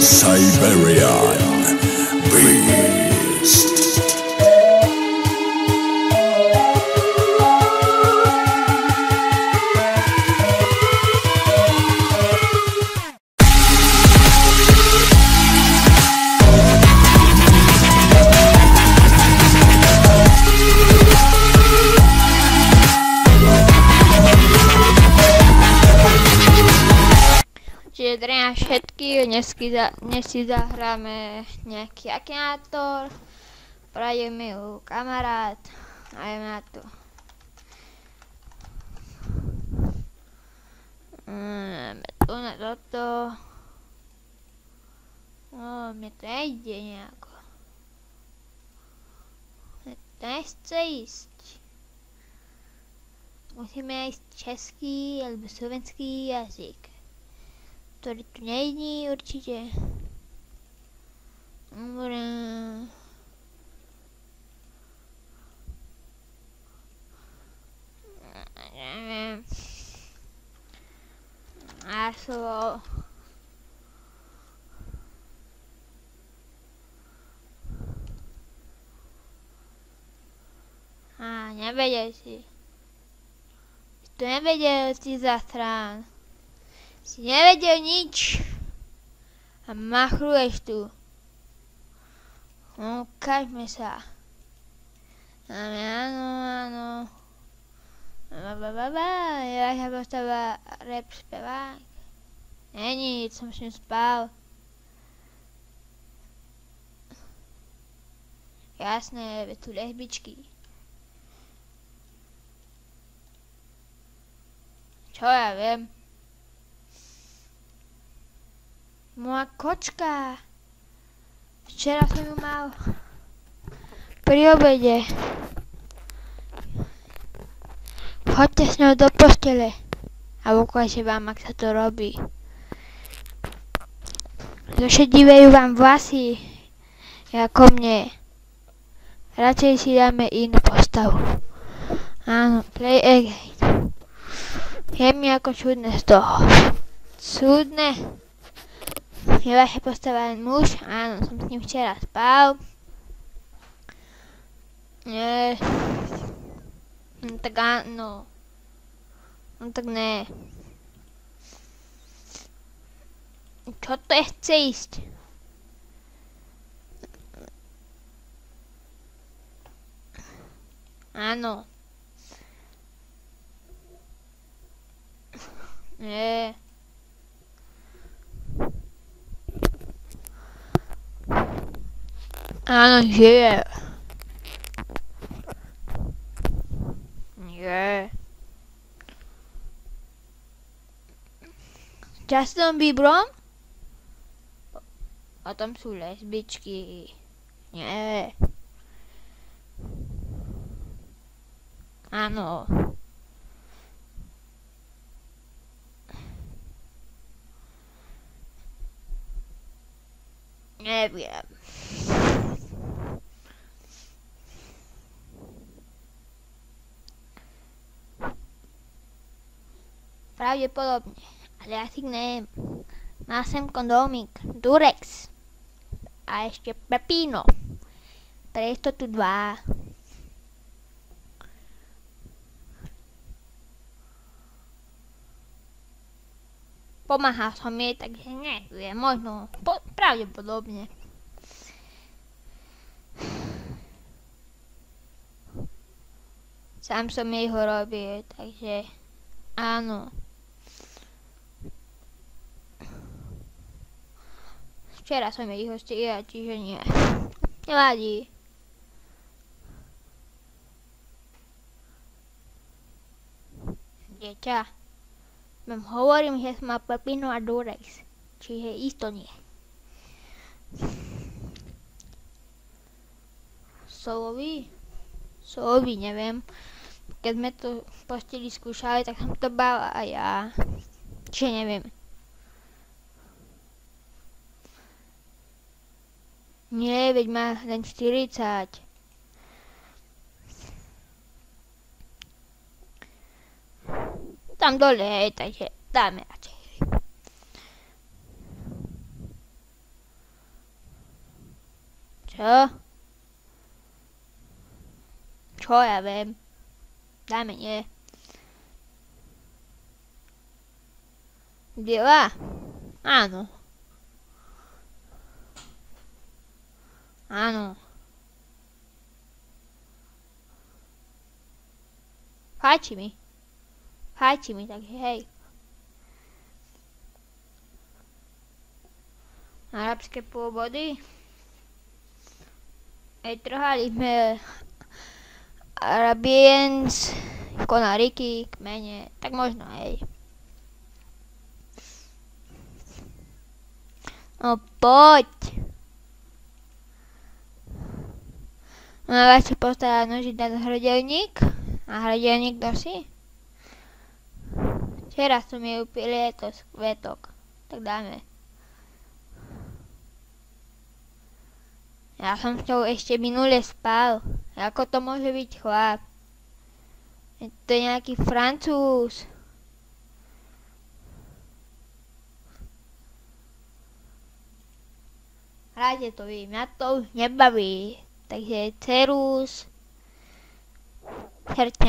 Siberian Beast. Čiže zdravím všetky, dnes si zahráme nejaký akinátor, prajem ju kamarát a ideme na to. Tu na toto. No, mne to nejde nejako. Mne to nechce ísť. Musíme ísť český alebo slovenský jazyk, ktorý tu nejde určite. Dobre. Neviem. Slovo. Nevedel si. Tu nevedel si zasrán. Si nevedel nič a machruješ tu. No, ukážme sa. Áno. Ja sa postava rap spevák. Není, som s ním spal. Jasné, tu lesbičky. Čo ja viem? Moja kočka. Včera som ju mal pri obede. Choďte s ňou do postele a ukážem vám, ak sa to robí. Zošedivejú vám vlasy, ako mne. Radšej si dáme inú postavu. Áno, play again. Je mi ako čudné z toho. Čudné? Je vaša postava len muž? Áno, som s ním včera spal. Nie. No tak áno. No tak ne. Čo to je chce ísť? Áno. Nie. Áno, žije. Nie. Justin Bieberom? A tam sú lesbičky. Nie. Áno. Neviem. Pravdepodobne, ale asi neviem. Mal sem kondómik, Durex a ešte Pepino. Pre istotu 2. Pomáhal som jej, takže neviem, možno, pravdepodobne. Sám som jej ho robil, takže áno. Včera som jej ho stihla, čiže nie. Nevadí. Dieťa. Hovorím, že som mal Pepino a Durex. Čiže isto nie. Solovi, neviem. Keď sme to v posteli skúšali, tak som to bala aj ja. Čiže neviem. Nie, veď má len 40. Tam dole, takže dáme radšej. Čo? Čo ja viem? Dajme nie. Biela? Áno. Áno. Páči mi, takže hej. Arabské pôvody. Trhali sme Arabians, Konariky, kmene, tak možno hej. No poď. Máš si postarať nožiť na hrdelník? A hrdelník nosí? Včera som jej upil to z kvetok. Tak dáme. Ja som s ňou ešte minule spal. Ako to môže byť chlap? Je to nejaký Francúz. Hráte to vy, mňa to už nebaví. Takže Cerus. Herťa.